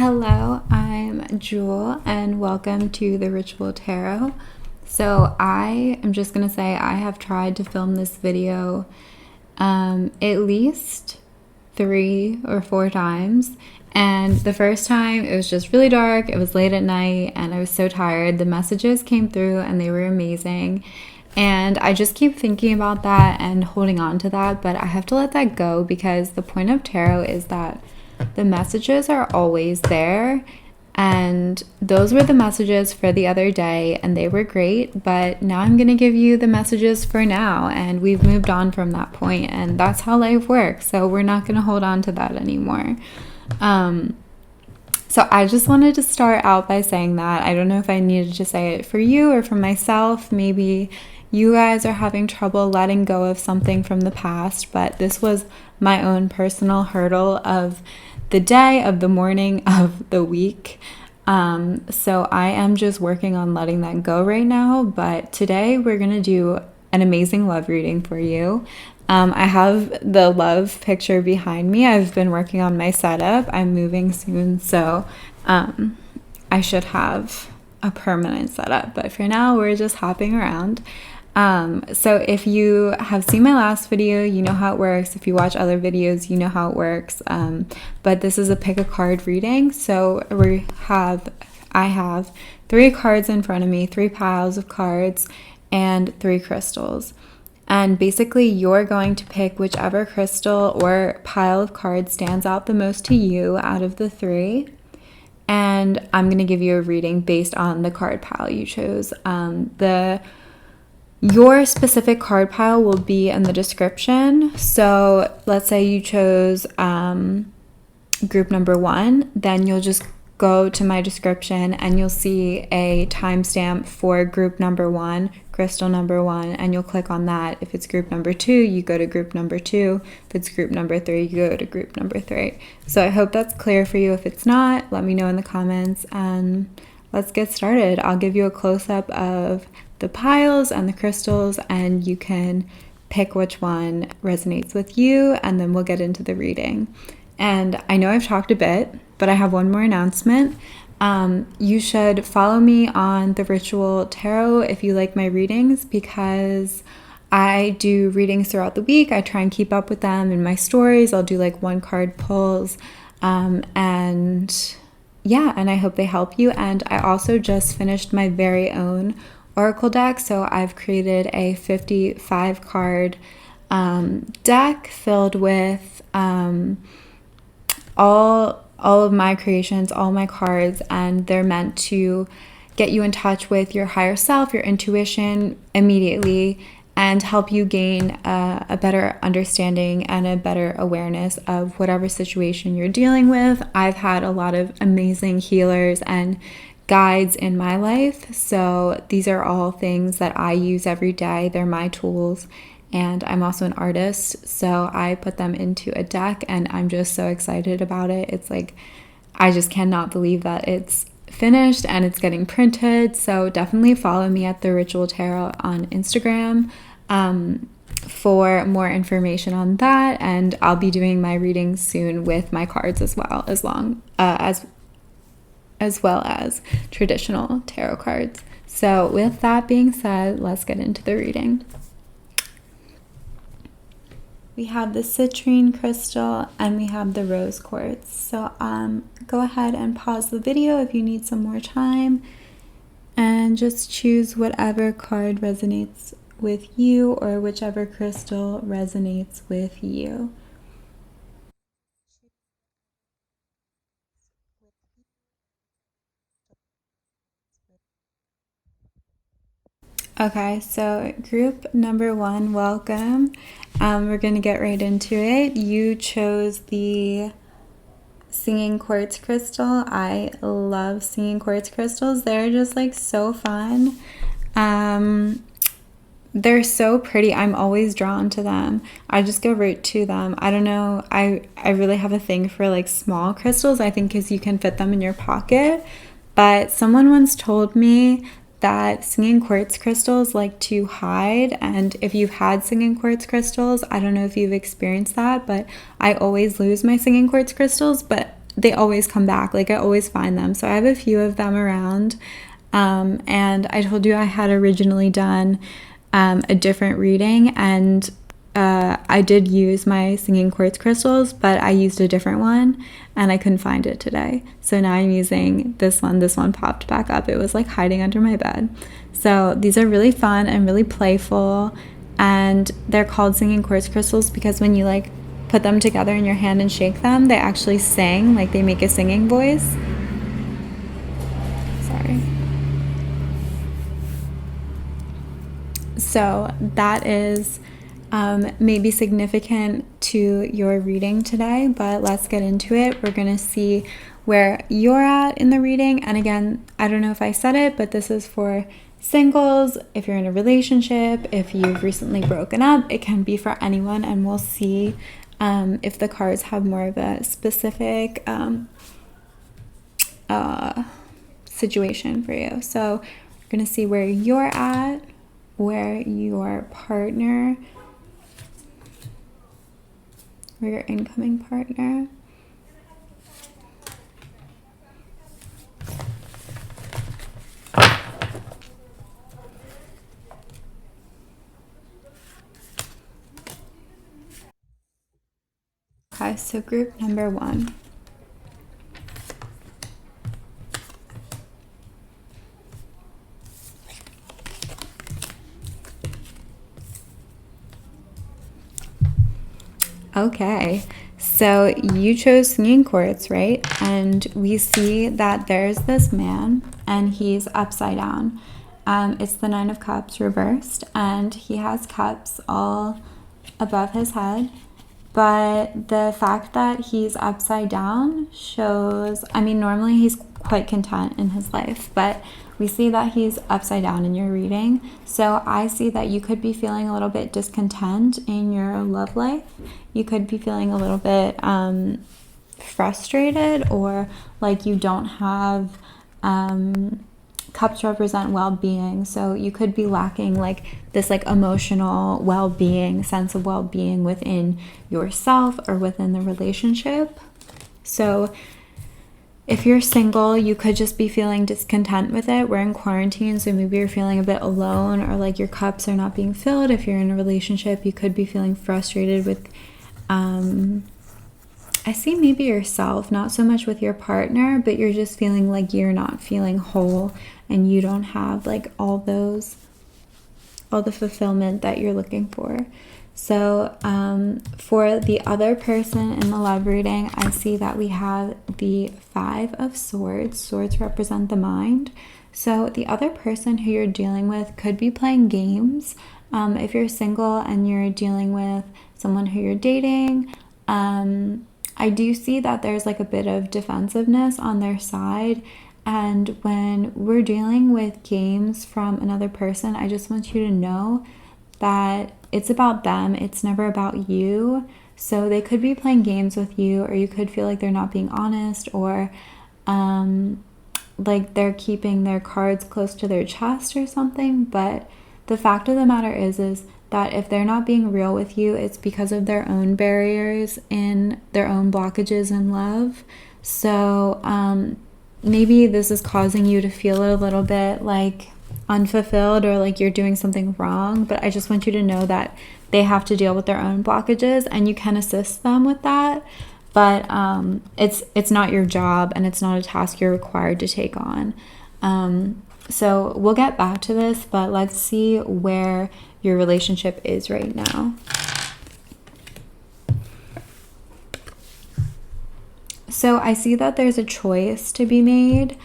Hello, I'm Jewel and welcome to the Ritual Tarot. So I am just going to say I have tried to film this video at least 3 or 4 times. And the first time it was just really dark, it was late at night, and I was so tired. The messages came through and they were amazing. And I just keep thinking about that and holding on to that, but I have to let that go because the point of tarot is that the messages are always there, and those were the messages for the other day and they were great, but now I'm going to give you the messages for now, and we've moved on from that point, and that's how life works, so we're not going to hold on to that anymore. So I just wanted to start out by saying that. I don't know if I needed to say it for you or for myself. Maybe you guys are having trouble letting go of something from the past, but this was my own personal hurdle of the day, of the morning, of the week. So I am just working on letting that go right now, but today we're going to do an amazing love reading for you. I have the love picture behind me. I've been working on my setup. I'm moving soon, so I should have a permanent setup, but for now we're just hopping around. So if you have seen my last video, you know how it works. If you watch other videos, you know how it works. But this is a pick a card reading. So I have 3 cards in front of me, 3 piles of cards and 3 crystals. And basically you're going to pick whichever crystal or pile of cards stands out the most to you out of the 3. And I'm going to give you a reading based on the card pile you chose. Your specific card pile will be in the description. So let's say you chose group number 1, then you'll just go to my description and you'll see a timestamp for group number 1, crystal number 1, and you'll click on that. If it's group number 2, you go to group number 2. If it's group number 3, you go to group number 3. So I hope that's clear for you. If it's not, let me know in the comments and let's get started. I'll give you a close-up of the piles and the crystals, and you can pick which one resonates with you, and then we'll get into the reading. And I know I've talked a bit, but I have one more announcement. You should follow me on the Ritual Tarot if you like my readings, because I do readings throughout the week. I try and keep up with them in my stories. I'll do like 1 card pulls, and I hope they help you. And I also just finished my very own Oracle deck, so I've created a 55 card deck filled with all of my creations, all my cards, and they're meant to get you in touch with your higher self, your intuition immediately, and help you gain a better understanding and a better awareness of whatever situation you're dealing with. I've had a lot of amazing healers and guides in my life, so these are all things that I use every day. They're my tools, and I'm also an artist, so I put them into a deck and I'm just so excited about it. It's like I just cannot believe that it's finished and it's getting printed. So definitely follow me at the Ritual Tarot on Instagram for more information on that, and I'll be doing my readings soon with my cards as well, as well as traditional tarot cards. So with that being said, let's get into the reading. We have the citrine crystal and we have the rose quartz. So go ahead and pause the video if you need some more time and just choose whatever card resonates with you or whichever crystal resonates with you. Okay, so group number 1, welcome. We're going to get right into it. You chose the singing quartz crystal. I love singing quartz crystals. They're just like so fun. They're so pretty. I'm always drawn to them. I just go right to them. I don't know. I really have a thing for like small crystals, I think, because you can fit them in your pocket. But someone once told me that singing quartz crystals like to hide, and if you've had singing quartz crystals, I don't know if you've experienced that, but I always lose my singing quartz crystals, but they always come back. Like I always find them. So I have a few of them around. And I told you I had originally done a different reading, and I did use my singing quartz crystals, but I used a different one and I couldn't find it today. So now I'm using this one. This one popped back up. It was like hiding under my bed. So these are really fun and really playful, and they're called singing quartz crystals because when you like put them together in your hand and shake them, they actually sing, like they make a singing voice. Sorry. So that is maybe significant to your reading today, but let's get into it. We're going to see where you're at in the reading. And again, I don't know if I said it, but this is for singles, if you're in a relationship, if you've recently broken up, it can be for anyone, and we'll see if the cards have more of a specific situation for you. So we're going to see where you're at, where your partner, or your incoming partner. Okay, so group number 1. Okay, so you chose singing quartz, right? And we see that there's this man and he's upside down. It's the 9 of Cups reversed, and he has cups all above his head. But the fact that he's upside down shows, I mean, normally he's quite content in his life, but we see that he's upside down in your reading. So I see that you could be feeling a little bit discontent in your love life. You could be feeling a little bit frustrated, or like you don't have cups represent well-being, so you could be lacking like this like emotional well-being, sense of well-being within yourself or within the relationship. So if you're single, you could just be feeling discontent with it. We're in quarantine, so maybe you're feeling a bit alone, or like your cups are not being filled. If you're in a relationship, you could be feeling frustrated with I see maybe yourself, not so much with your partner, but you're just feeling like you're not feeling whole and you don't have like all the fulfillment that you're looking for. So for the other person in the love reading, I see that we have the 5 of Swords. Swords represent the mind. So the other person who you're dealing with could be playing games. If you're single and you're dealing with someone who you're dating, I do see that there's like a bit of defensiveness on their side. And when we're dealing with games from another person, I just want you to know that it's about them. It's never about you. So they could be playing games with you, or you could feel like they're not being honest, or like they're keeping their cards close to their chest or something. But the fact of the matter is that if they're not being real with you, it's because of their own barriers and their own blockages in love. So maybe this is causing you to feel a little bit like unfulfilled, or like you're doing something wrong. But I just want you to know that they have to deal with their own blockages, and you can assist them with that. But it's not your job, and it's not a task you're required to take on. So we'll get back to this, but let's see where your relationship is right now. So I see that there's a choice to be made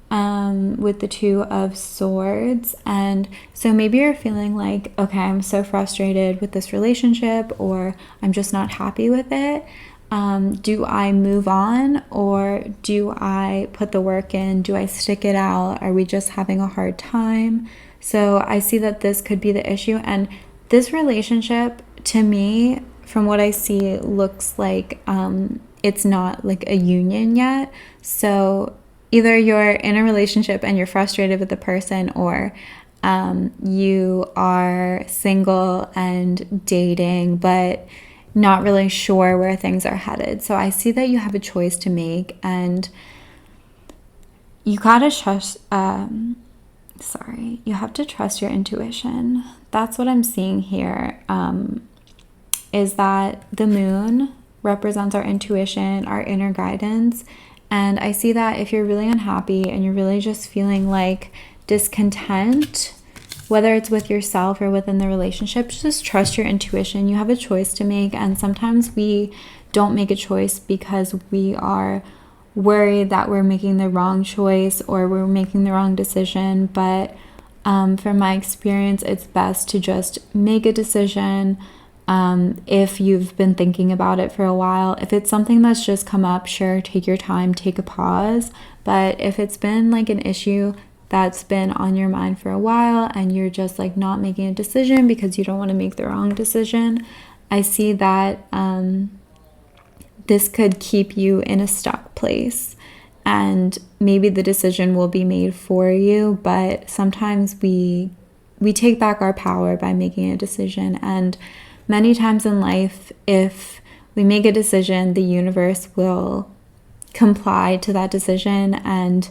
with the 2 of Swords. And so maybe you're feeling like, okay, I'm so frustrated with this relationship, or I'm just not happy with it. Do I move on, or do I put the work in? Do I stick it out? Are we just having a hard time? So I see that this could be the issue. And this relationship, to me, from what I see, looks like it's not like a union yet. So either you're in a relationship and you're frustrated with the person, or you are single and dating, but not really sure where things are headed. So I see that you have a choice to make, and you gotta trust, you have to trust your intuition. That's what I'm seeing here, is that the moon represents our intuition, our inner guidance. And I see that if you're really unhappy and you're really just feeling like discontent, whether it's with yourself or within the relationship, just trust your intuition. You have a choice to make, and sometimes we don't make a choice because we are worried that we're making the wrong choice or we're making the wrong decision. But from my experience, it's best to just make a decision. If you've been thinking about it for a while, if it's something that's just come up, sure, take your time, take a pause. But if it's been like an issue that's been on your mind for a while and you're just like not making a decision because you don't want to make the wrong decision, I see that this could keep you in a stuck place, and maybe the decision will be made for you. But sometimes we take back our power by making a decision, and many times in life, if we make a decision, the universe will comply to that decision. And,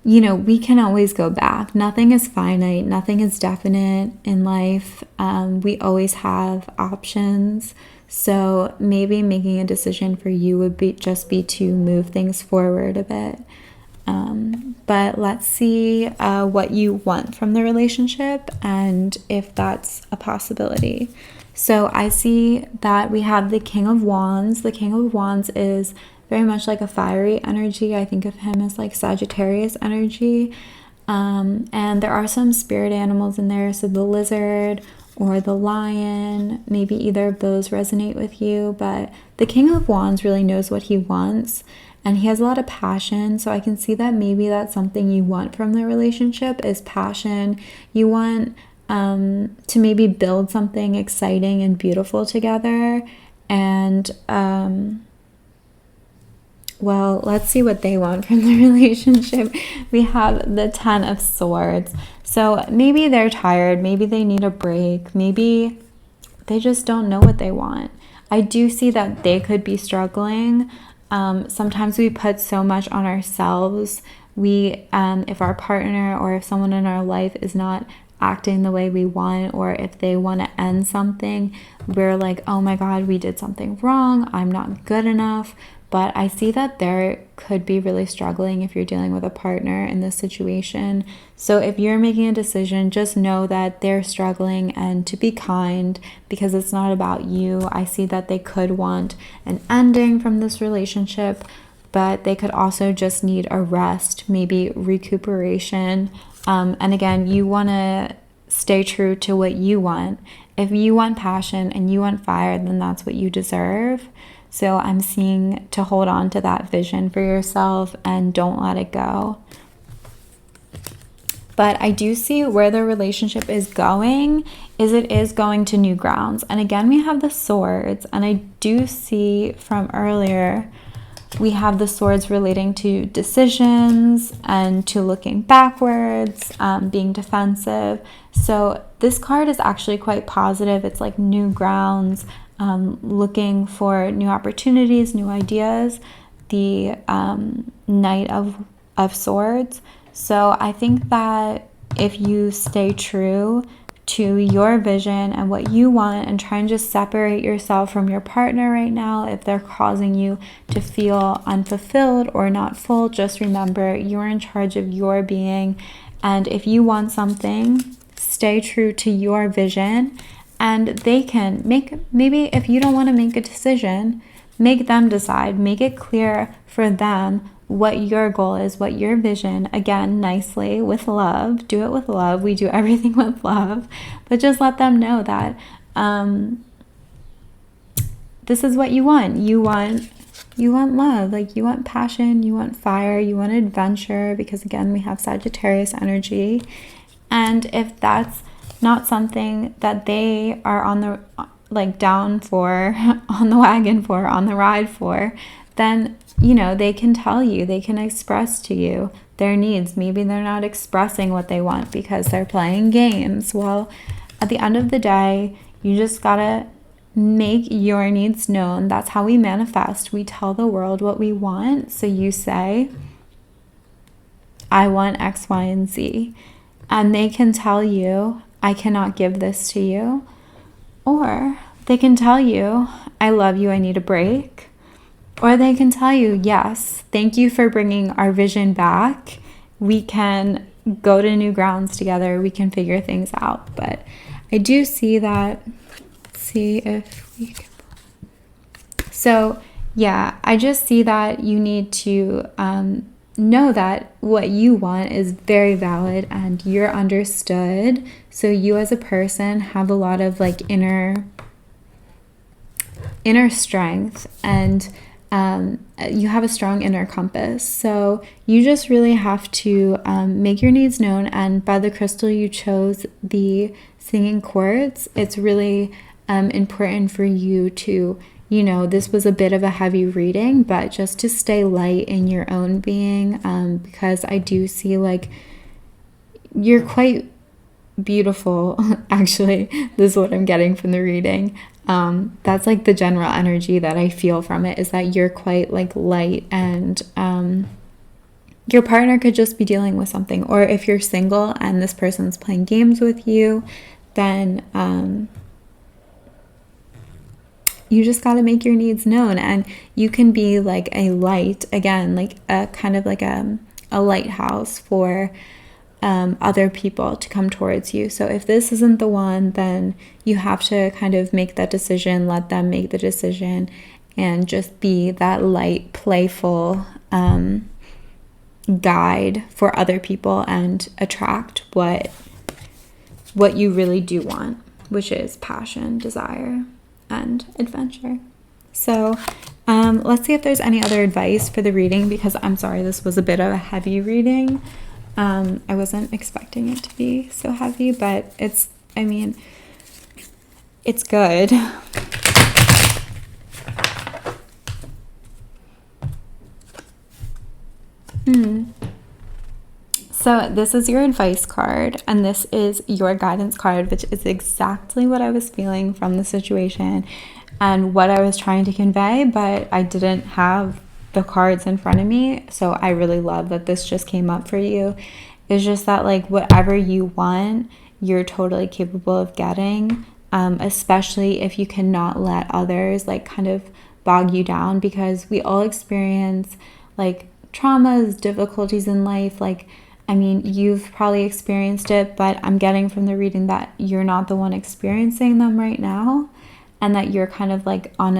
you know, we can always go back. Nothing is finite. Nothing is definite in life. We always have options. So maybe making a decision for you would be to move things forward a bit. But let's see what you want from the relationship and if that's a possibility. So I see that we have the King of Wands. The King of Wands is very much like a fiery energy. I think of him as like Sagittarius energy. And there are some spirit animals in there. So the lizard or the lion, maybe either of those resonate with you. But the King of Wands really knows what he wants, and he has a lot of passion. So I can see that maybe that's something you want from the relationship is passion. You want to maybe build something exciting and beautiful together. And well, let's see what they want from the relationship. We have the Ten of Swords. So maybe they're tired, maybe they need a break, maybe they just don't know what they want. I do see that they could be struggling. Sometimes we put so much on ourselves. If our partner or if someone in our life is not acting the way we want, or if they want to end something, we're like, oh my God, we did something wrong, I'm not good enough. But I see that there could be really struggling if you're dealing with a partner in this situation. So if you're making a decision, just know that they're struggling, and to be kind, because it's not about you. I see that they could want an ending from this relationship, but they could also just need a rest, maybe recuperation. And again, you want to stay true to what you want. If you want passion and you want fire, then that's what you deserve. So I'm seeing to hold on to that vision for yourself and don't let it go. But I do see where the relationship is going, is it is going to new grounds. And again, we have the swords, and I do see from earlier, we have the swords relating to decisions and to looking backwards, being defensive. So this card is actually quite positive. It's like new grounds, looking for new opportunities, new ideas. The Knight of Swords. So I think that if you stay true to your vision and what you want, and try and just separate yourself from your partner right now, if they're causing you to feel unfulfilled or not full, just remember you're in charge of your being. And if you want something, stay true to your vision. And they can maybe if you don't want to make a decision, make them decide. Make it clear for them what your goal is, what your vision. Again, nicely, with love. Do it with love. We do everything with love. But just let them know that this is what you want. You want love. Like, you want passion, you want fire, you want adventure, because again, we have Sagittarius energy. And if that's not something that they are on the down for, on the wagon for, on the ride for, then they can tell you, they can express to you their needs. Maybe they're not expressing what they want because they're playing games. Well, at the end of the day, you just gotta make your needs known. That's how we manifest. We tell the world what we want. So you say, I want X, Y, and Z. And they can tell you, I cannot give this to you. Or they can tell you, I love you, I need a break. Or they can tell you, yes, thank you for bringing our vision back. We can go to new grounds together. We can figure things out. But I do see that. Let's see if we can. So, yeah, I just see that you need to know that what you want is very valid and you're understood. So you as a person have a lot of like inner strength, and you have a strong inner compass. So you just really have to make your needs known. And by the crystal you chose, the singing quartz, it's really important for you to, this was a bit of a heavy reading, but just to stay light in your own being, because I do see like you're quite beautiful. Actually, this is what I'm getting from the reading. That's like the general energy that I feel from it, is that you're quite like light, and your partner could just be dealing with something. Or if you're single and this person's playing games with you, then you just got to make your needs known, and you can be like a light, again, like a kind of like a lighthouse for other people to come towards you. So if this isn't the one, then you have to kind of make that decision, let them make the decision, and just be that light, playful guide for other people and attract what you really do want, which is passion, desire, and adventure. So let's see if there's any other advice for the reading, because I'm sorry, this was a bit of a heavy reading. I wasn't expecting it to be so heavy, but it's good. So this is your advice card, and this is your guidance card, which is exactly what I was feeling from the situation and what I was trying to convey, but I didn't have the cards in front of me. So I really love that this just came up for you. It's just that like whatever you want, you're totally capable of getting, especially if you cannot let others like kind of bog you down, because we all experience like traumas, difficulties in life. Like, I mean, you've probably experienced it, but I'm getting from the reading that you're not the one experiencing them right now, and that you're kind of like on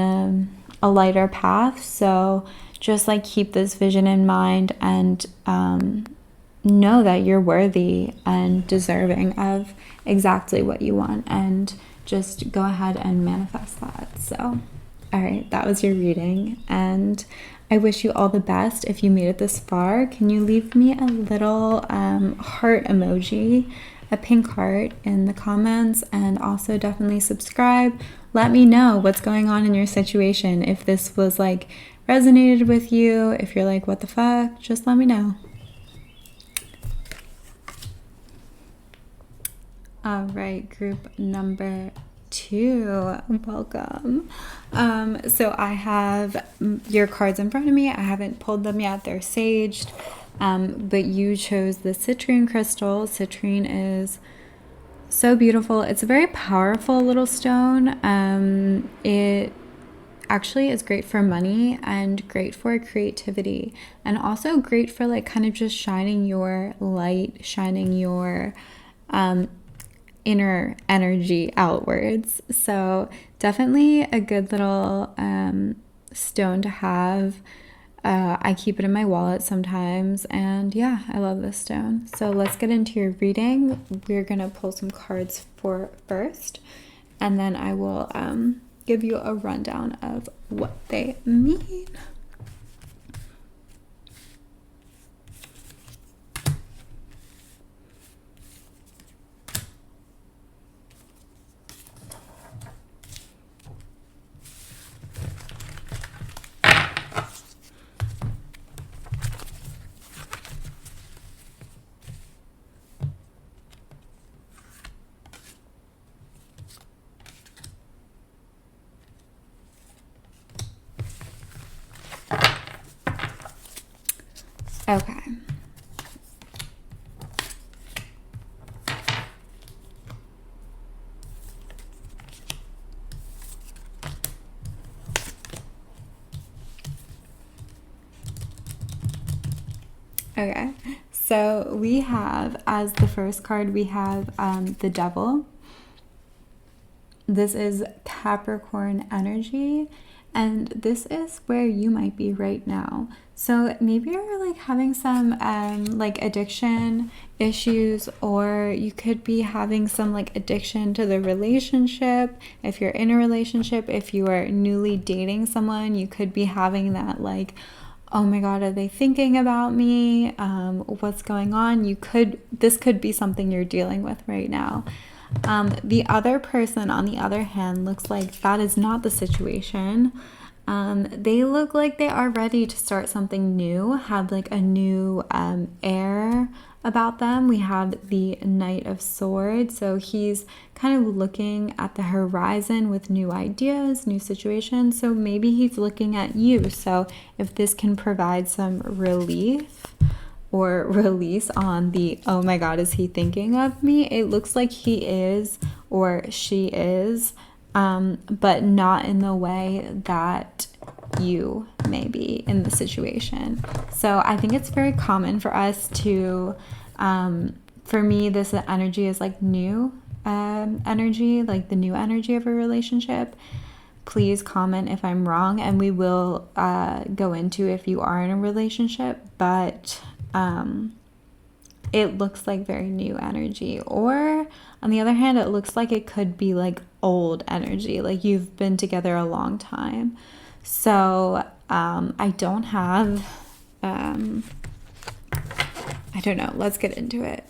a lighter path. So just like keep this vision in mind, and know that you're worthy and deserving of exactly what you want, and just go ahead and manifest that. So, all right, that was your reading, and I wish you all the best. If you made it this far, can you leave me a little heart emoji, a pink heart in the comments, and also definitely subscribe. Let me know what's going on in your situation. If this was like resonated with you, if you're like, what the fuck, just let me know. All right, group number 2, welcome. So I have your cards in front of me. I haven't pulled them yet, they're saged, but you chose the citrine crystal. Citrine is so beautiful. It's a very powerful little stone. It actually is great for money and great for creativity, and also great for like kind of just shining your light, shining your inner energy outwards. So definitely a good little stone to have. I keep it in my wallet sometimes, and yeah, I love this stone. So let's get into your reading. We're gonna pull some cards for first, and then I will give you a rundown of what they mean. Okay. Okay, so we have, as the first card, we have the Devil. This is Capricorn energy, and this is where you might be right now. So maybe you're like having some like addiction issues, or you could be having some like addiction to the relationship. If you're in a relationship, if you are newly dating someone, you could be having that like, oh my God, are they thinking about me? What's going on? This could be something you're dealing with right now. The other person, on the other hand, looks like that is not the situation. They look like they are ready to start something new, have like a new air about them. We have the Knight of Swords, so he's kind of looking at the horizon with new ideas, new situations. So maybe he's looking at you. So if this can provide some relief or release on the, oh my God, is he thinking of me? It looks like he is, or she is, but not in the way that you may be in the situation. So I think it's very common for us to, for me, this energy is like new energy, like the new energy of a relationship. Please comment if I'm wrong, and we will go into if you are in a relationship, but it looks like very new energy. Or on the other hand, it looks like it could be like old energy, like you've been together a long time. So I don't have I don't know. Let's get into it.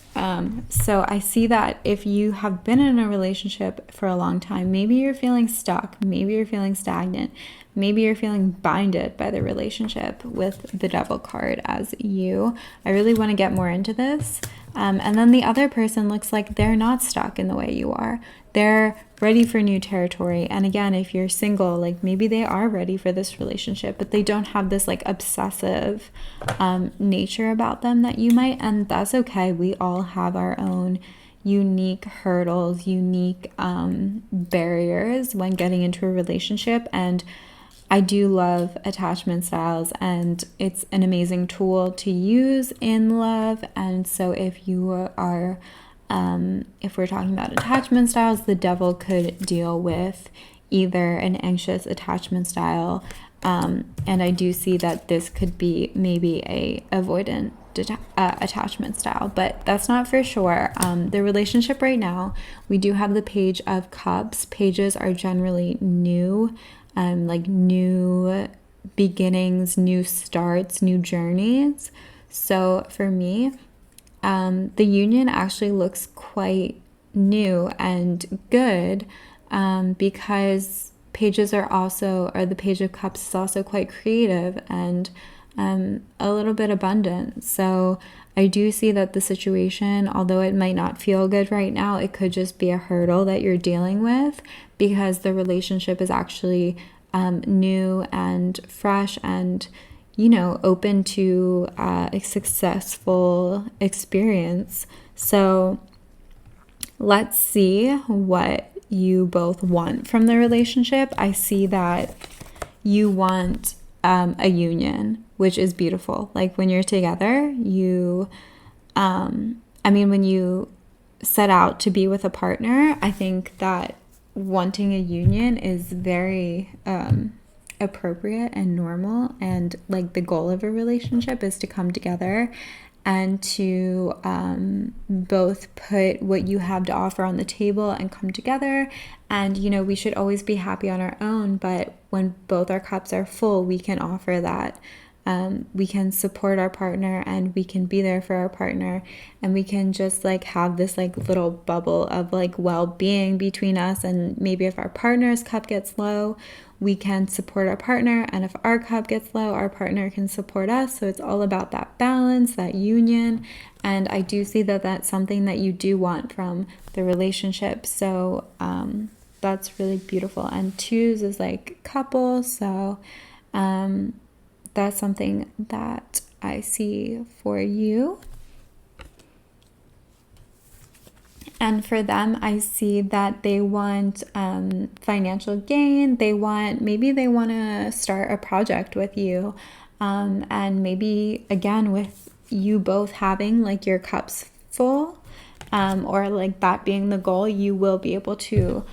So I see that if you have been in a relationship for a long time, maybe you're feeling stuck, maybe you're feeling stagnant, maybe you're feeling binded by the relationship with the Devil card as you. I really want to get more into this. And then the other person looks like they're not stuck in the way you are. They're ready for new territory. And again, if you're single, like maybe they are ready for this relationship, but they don't have this like obsessive nature about them that you might. And that's okay. We all have our own unique hurdles, unique barriers when getting into a relationship. And I do love attachment styles, and it's an amazing tool to use in love. And so if you are, if we're talking about attachment styles, the Devil could deal with either an anxious attachment style, and I do see that this could be maybe a avoidant attachment style, but that's not for sure. The relationship right now, we do have the Page of Cups. Pages are generally new, like new beginnings, new starts, new journeys. So for me, the union actually looks quite new and good, because pages are also, or the Page of Cups is also quite creative and a little bit abundant. So I do see that the situation, although it might not feel good right now, it could just be a hurdle that you're dealing with, because the relationship is actually new and fresh and, you know, open to a successful experience. So let's see what you both want from the relationship. I see that you want a union, which is beautiful. Like when you're together, you, when you set out to be with a partner, I think that wanting a union is very appropriate and normal. And like the goal of a relationship is to come together and to both put what you have to offer on the table and come together. And, you know, we should always be happy on our own, but when both our cups are full, we can offer that. We can support our partner, and we can be there for our partner, and we can just like have this like little bubble of like well-being between us. And maybe if our partner's cup gets low, we can support our partner, and if our cup gets low, our partner can support us. So it's all about that balance, that union. And I do see that that's something that you do want from the relationship. So that's really beautiful. And twos is like couple, so that's something that I see for you. And for them, I see that they want financial gain. Maybe they want to start a project with you. And maybe, again, with you both having like your cups full, or like that being the goal, you will be able to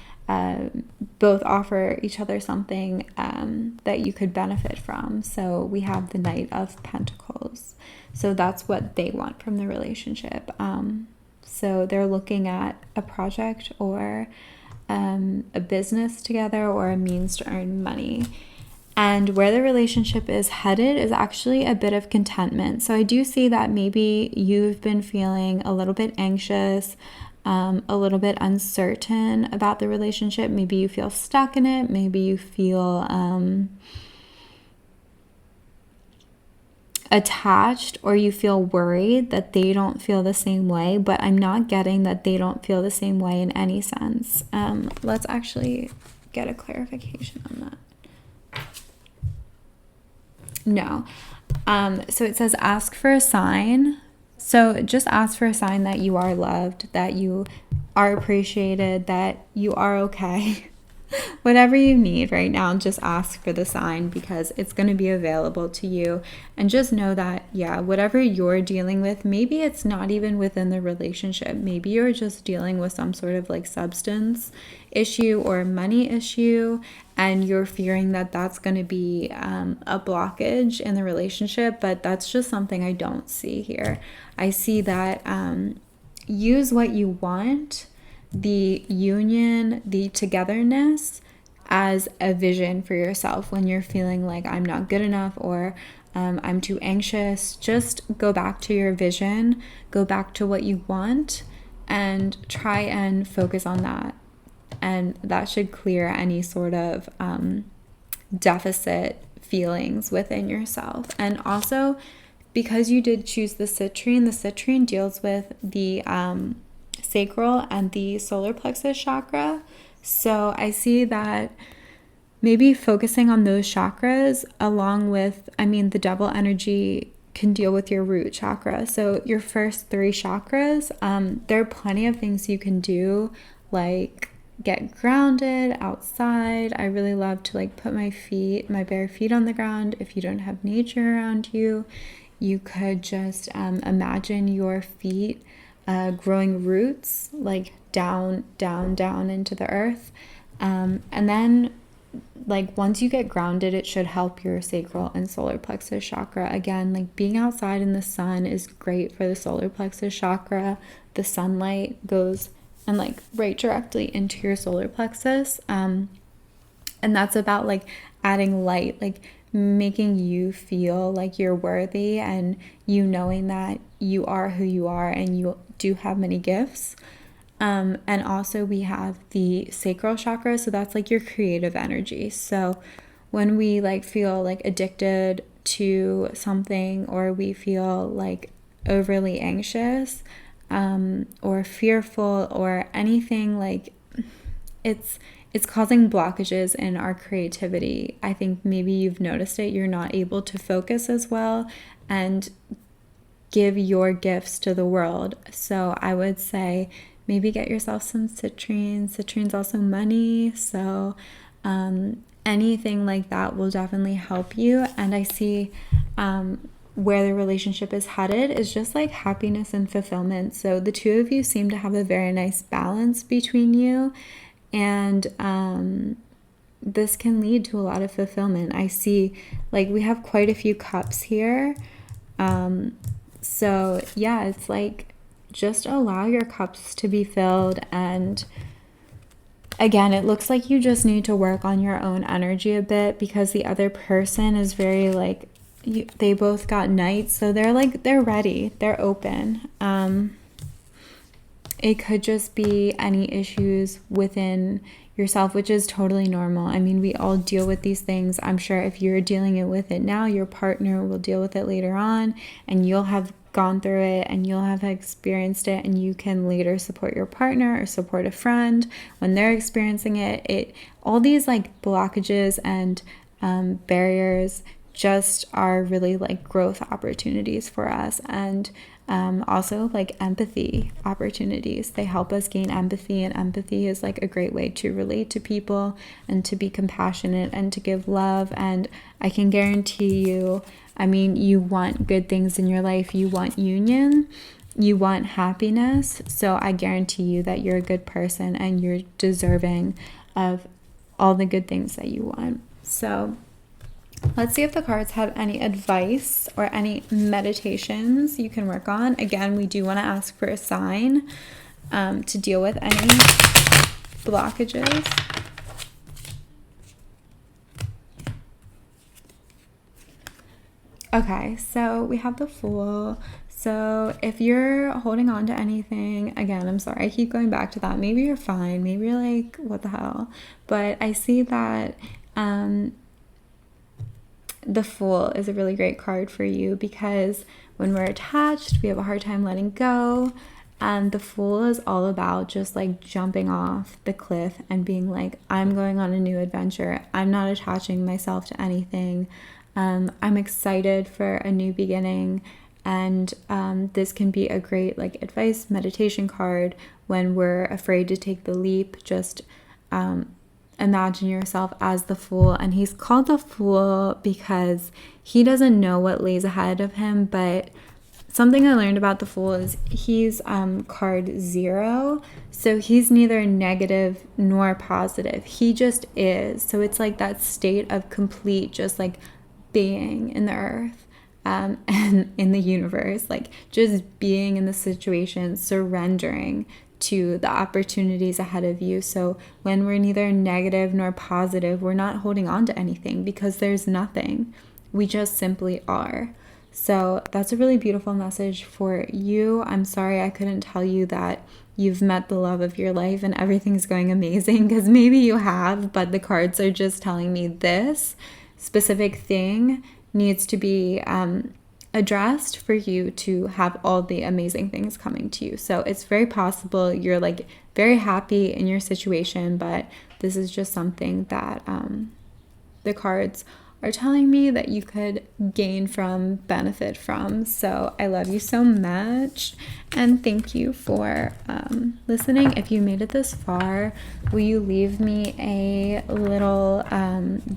both offer each other something that you could benefit from. So we have the Knight of Pentacles. So that's what they want from the relationship. So they're looking at a project or a business together, or a means to earn money. And where the relationship is headed is actually a bit of contentment. So I do see that maybe you've been feeling a little bit anxious, a little bit uncertain about the relationship. Maybe you feel stuck in it. Maybe you feel attached, or you feel worried that they don't feel the same way. But I'm not getting that they don't feel the same way in any sense. Let's actually get a clarification on that. No. So it says ask for a sign. So just ask for a sign that you are loved, that you are appreciated, that you are okay. Whatever you need right now, just ask for the sign, because it's going to be available to you. And just know that, yeah, whatever you're dealing with, maybe it's not even within the relationship. Maybe you're just dealing with some sort of like substance issue or money issue, and you're fearing that that's going to be a blockage in the relationship. But that's just something I don't see here. I see that use what you want, the union, the togetherness, as a vision for yourself. When you're feeling like I'm not good enough, or I'm too anxious, just go back to your vision, go back to what you want, and try and focus on that. And that should clear any sort of deficit feelings within yourself. And also, because you did choose the citrine deals with the sacral and the solar plexus chakra. So I see that maybe focusing on those chakras, along with, the devil energy can deal with your root chakra. So your first 3 chakras, there are plenty of things you can do, like get grounded outside. I really love to like put my bare feet on the ground. If you don't have nature around you, you could just imagine your feet growing roots like down into the earth. And then like once you get grounded, it should help your sacral and solar plexus chakra. Again, like being outside in the sun is great for the solar plexus chakra. The sunlight goes and like right directly into your solar plexus. And that's about like adding light, like making you feel like you're worthy, and you knowing that you are who you are and you do have many gifts. And also we have the sacral chakra, so that's like your creative energy. So when we like feel like addicted to something, or we feel like overly anxious, or fearful, or anything, like it's causing blockages in our creativity. I think maybe you've noticed it. You're not able to focus as well and give your gifts to the world. So I would say maybe get yourself some citrine. Citrine's also money. So anything like that will definitely help you. And I see where the relationship is headed is just like happiness and fulfillment. So the two of you seem to have a very nice balance between you. And this can lead to a lot of fulfillment. I see like we have quite a few cups here. So yeah, it's like just allow your cups to be filled. And again, it looks like you just need to work on your own energy a bit, because the other person is very like, they both got knights, so they're ready, they're open. It could just be any issues within yourself, which is totally normal. I mean, we all deal with these things. I'm sure if you're dealing with it now, your partner will deal with it later on, and you'll have gone through it and you'll have experienced it, and you can later support your partner or support a friend when they're experiencing it. All these like blockages and barriers just are really like growth opportunities for us, and also like empathy opportunities. They help us gain empathy, and empathy is like a great way to relate to people and to be compassionate and to give love. And I can guarantee you, I mean, you want good things in your life, you want union, you want happiness. So I guarantee you that you're a good person and you're deserving of all the good things that you want. So let's see if the cards have any advice or any meditations you can work on. Again, we do want to ask for a sign to deal with any blockages. Okay, so we have the Fool. So if you're holding on to anything, again, I'm sorry, I keep going back to that. Maybe you're fine. Maybe you're like, what the hell? But I see that the Fool is a really great card for you, because when we're attached, we have a hard time letting go. And the Fool is all about just like jumping off the cliff and being like, I'm going on a new adventure. I'm not attaching myself to anything. I'm excited for a new beginning. And this can be a great like advice meditation card when we're afraid to take the leap. Just imagine yourself as the Fool. And he's called the Fool because he doesn't know what lays ahead of him. But something I learned about the Fool is he's card 0. So he's neither negative nor positive. He just is. So it's like that state of complete just like being in the earth. And in the universe, like just being in the situation, surrendering to the opportunities ahead of you. So when we're neither negative nor positive, we're not holding on to anything because there's nothing. We just simply are. So that's a really beautiful message for you. I'm sorry I couldn't tell you that you've met the love of your life and everything's going amazing, because maybe you have, but the cards are just telling me this specific thing needs to be addressed for you to have all the amazing things coming to you. So it's very possible you're like very happy in your situation, but this is just something that the cards are telling me that you could gain from, benefit from. So I love you so much, and thank you for listening. If you made it this far, will you leave me a little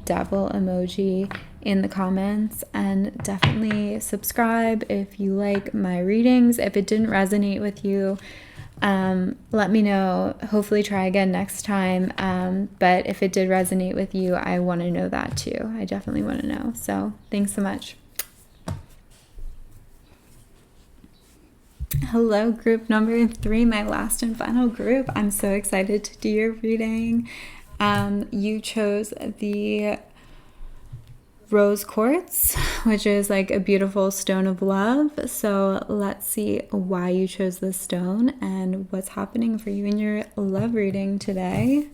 devil emoji in the comments, and definitely subscribe if you like my readings. If it didn't resonate with you, let me know. Hopefully try again next time. But if it did resonate with you, I want to know that too. I definitely want to know. So thanks so much. Hello, group number 3, my last and final group. I'm so excited to do your reading. You chose the rose quartz, which is like a beautiful stone of love. So let's see why you chose this stone and what's happening for you in your love reading today.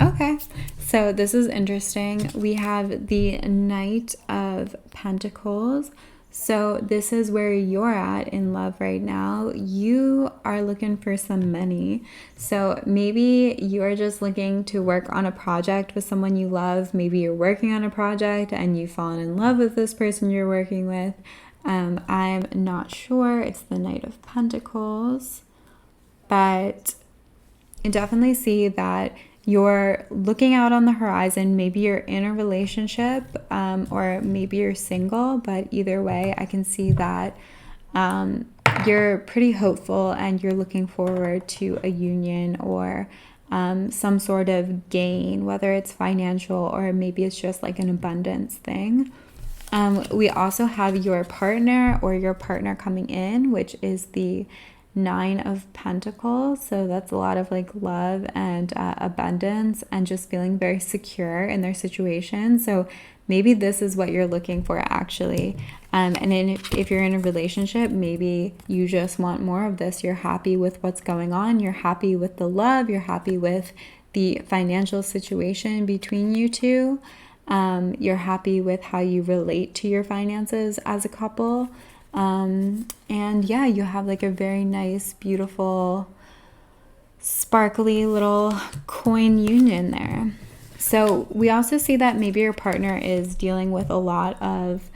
Okay, so this is interesting. We have the Knight of Pentacles. So this is where you're at in love right now. You are looking for some money. So maybe you are just looking to work on a project with someone you love. Maybe you're working on a project and you've fallen in love with this person you're working with. I'm not sure. It's the Knight of Pentacles. But I definitely see that you're looking out on the horizon. Maybe you're in a relationship, or maybe you're single, but either way, I can see that you're pretty hopeful and you're looking forward to a union or some sort of gain, whether it's financial or maybe it's just like an abundance thing. We also have your partner or your partner coming in, which is the 9 of Pentacles. So that's a lot of like love and abundance and just feeling very secure in their situation. So maybe this is what you're looking for actually. And then if you're in a relationship, maybe you just want more of this. You're happy with what's going on. You're happy with the love. You're happy with the financial situation between you two. You're happy with how you relate to your finances as a couple. And yeah, you have like a very nice, beautiful, sparkly little coin union there. So we also see that maybe your partner is dealing with a lot of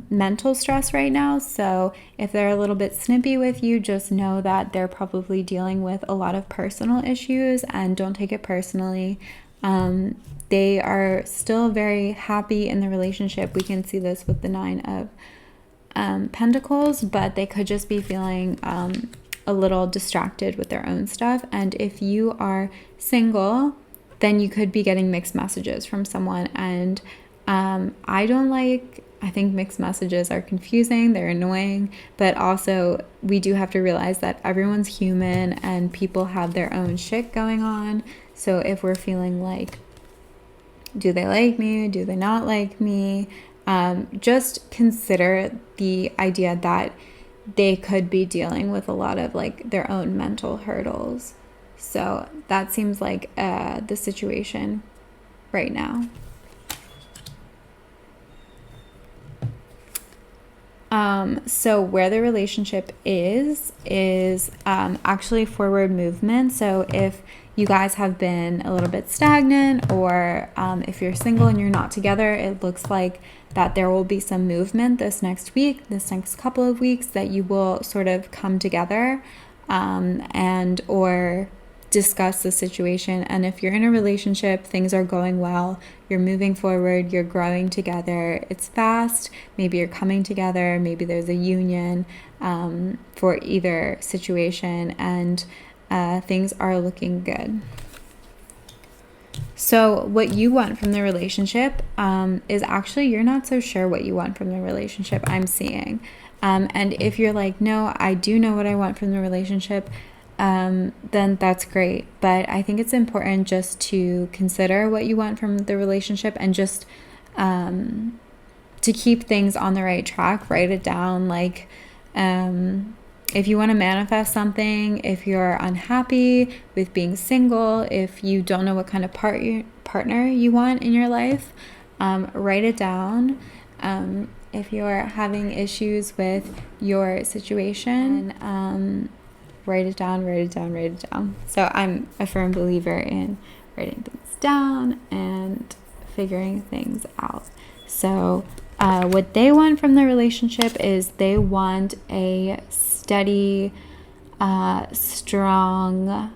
mental stress right now. So if they're a little bit snippy with you, just know that they're probably dealing with a lot of personal issues, and don't take it personally. They are still very happy in the relationship. We can see this with the 9 of Pentacles, but they could just be feeling a little distracted with their own stuff. And if you are single, then you could be getting mixed messages from someone. And I think mixed messages are confusing, they're annoying, but also we do have to realize that everyone's human and people have their own shit going on. So if we're feeling like, do they like me? Do they not like me? Just consider the idea that they could be dealing with a lot of like their own mental hurdles. So that seems like the situation right now. So where the relationship is actually forward movement. So if you guys have been a little bit stagnant, or if you're single and you're not together, it looks like that there will be some movement this next week, this next couple of weeks, that you will sort of come together and or discuss the situation. And if you're in a relationship, things are going well, you're moving forward, you're growing together, it's fast, maybe you're coming together, maybe there's a union for either situation, and things are looking good. So what you want from the relationship is actually, you're not so sure what you want from the relationship, I'm seeing. And if you're like, no, I do know what I want from the relationship, then that's great. But I think it's important just to consider what you want from the relationship, and just to keep things on the right track. Write it down. Like if you want to manifest something, if you're unhappy with being single, if you don't know what kind of partner you want in your life, write it down. If you're having issues with your situation, write it down. So I'm a firm believer in writing things down and figuring things out. So what they want from the relationship is they want a steady, strong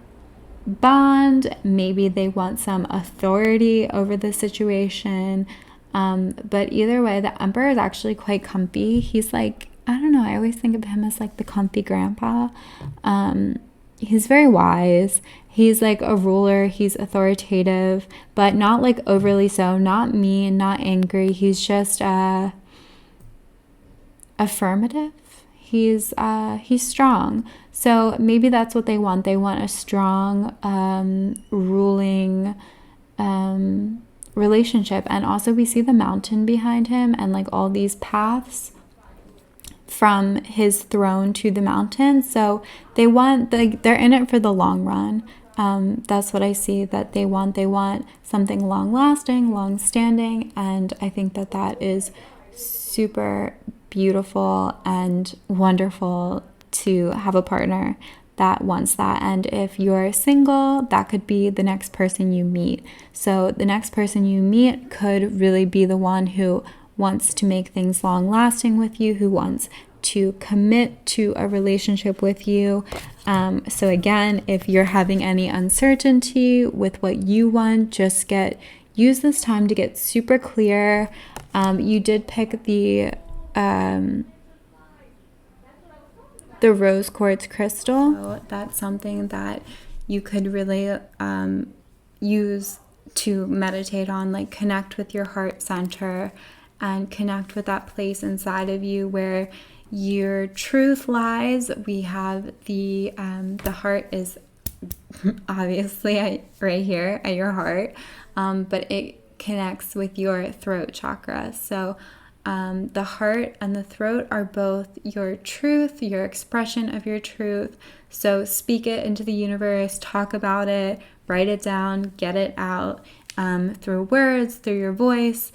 bond. Maybe they want some authority over the situation. But either way, the Emperor is actually quite comfy. He's like, I don't know, I always think of him as like the comfy grandpa. He's very wise. He's like a ruler. He's authoritative, but not like overly so, not mean, not angry. He's just affirmative. He's strong. So maybe that's what they want. They want a strong, ruling relationship. And also we see the mountain behind him and like all these paths from his throne to the mountain. So they want, they're in it for the long run. That's what I see that they want. They want something long lasting, long standing. And I think that that is super beautiful and wonderful to have a partner that wants that. And if you're single, that could be the next person you meet. So the next person you meet could really be the one who wants to make things long lasting with you, who wants to commit to a relationship with you. So again, if you're having any uncertainty with what you want, just use this time to get super clear. You did pick the rose quartz crystal. So that's something that you could really use to meditate on, like connect with your heart center and connect with that place inside of you where your truth lies. We have the heart is obviously right here at your heart, but it connects with your throat chakra. So the heart and the throat are both your truth, your expression of your truth. So speak it into the universe, talk about it, write it down, get it out through words, through your voice.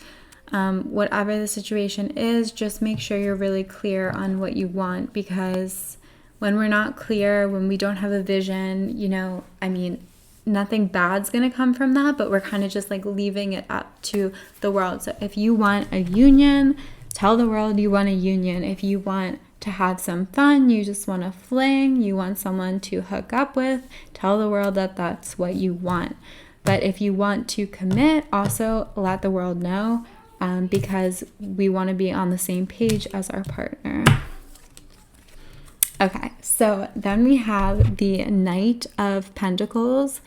Whatever the situation is, just make sure you're really clear on what you want, because when we're not clear, when we don't have a vision, nothing bad's gonna come from that, but we're kind of just like leaving it up to the world. So if you want a union, tell the world you want a union. If you want to have some fun, you just want to fling, you want someone to hook up with, tell the world that that's what you want. But if you want to commit, also let the world know, because we want to be on the same page as our partner. Okay, so then we have the Knight of Pentacles,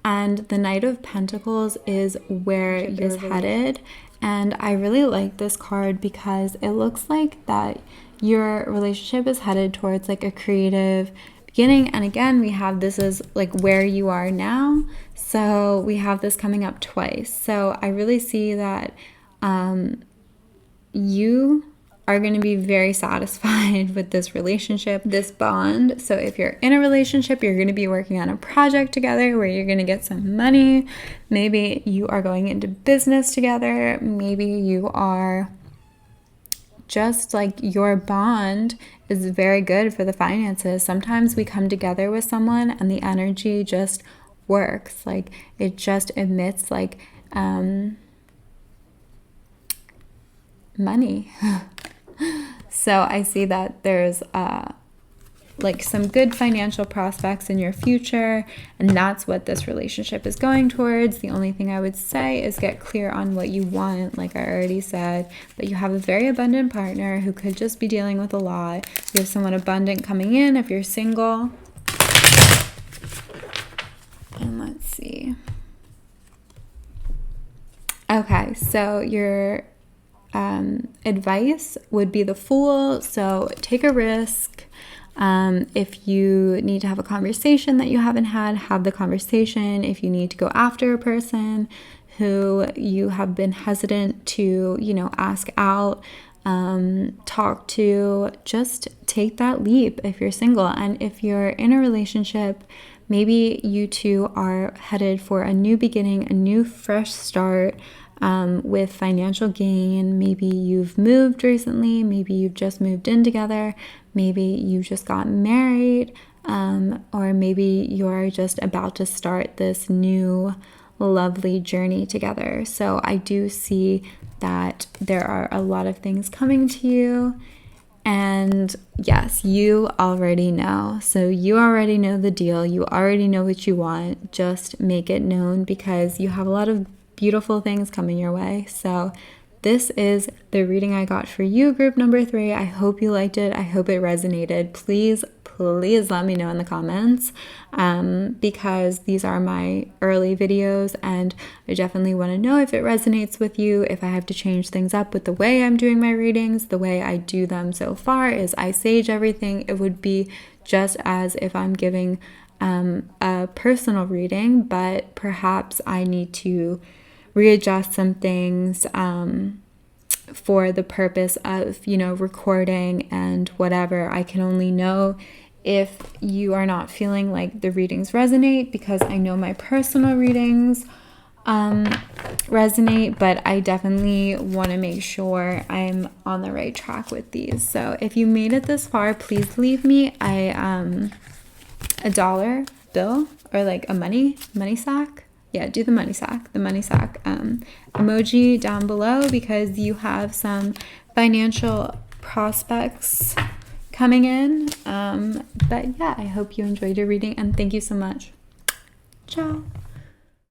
and the Knight of Pentacles is where you're headed. And I really like this card because it looks like that your relationship is headed towards like a creative beginning. And again, we have this is like where you are now. So we have this coming up twice. So I really see that you are going to be very satisfied with this relationship, this bond. So if you're in a relationship, you're going to be working on a project together where you're going to get some money. Maybe you are going into business together. Maybe you are just like your bond is very good for the finances. Sometimes we come together with someone and the energy just works. Like it just emits like money. So I see that there's like some good financial prospects in your future, and that's what this relationship is going towards. The only thing I would say is get clear on what you want, like I already said. But you have a very abundant partner who could just be dealing with a lot. You have someone abundant coming in if you're single. And let's see. Okay, so your advice would be the Fool. So take a risk. If you need to have a conversation that you haven't had, have the conversation. If you need to go after a person who you have been hesitant to, ask out, talk to, just take that leap if you're single. And if you're in a relationship, maybe you two are headed for a new beginning, a new fresh start, with financial gain. Maybe you've moved recently, maybe you've just moved in together, maybe you just got married, or maybe you're just about to start this new lovely journey together. So I do see that there are a lot of things coming to you, and yes, you already know. So you already know the deal, you already know what you want. Just make it known, because you have a lot of beautiful things coming your way. So this is the reading I got for you, group number 3. I hope you liked it. I hope it resonated. Please let me know in the comments, because these are my early videos and I definitely want to know if it resonates with you, if I have to change things up with the way I'm doing my readings. The way I do them so far is I sage everything. It would be just as if I'm giving a personal reading, but perhaps I need to readjust some things for the purpose of, recording and whatever. I can only know if you are not feeling like the readings resonate, because I know my personal readings resonate, but I definitely want to make sure I'm on the right track with these. So if you made it this far, please leave me a dollar bill or like a money sack. Yeah, do the money sack emoji down below, because you have some financial prospects coming in. But yeah, I hope you enjoyed your reading, and thank you so much. Ciao.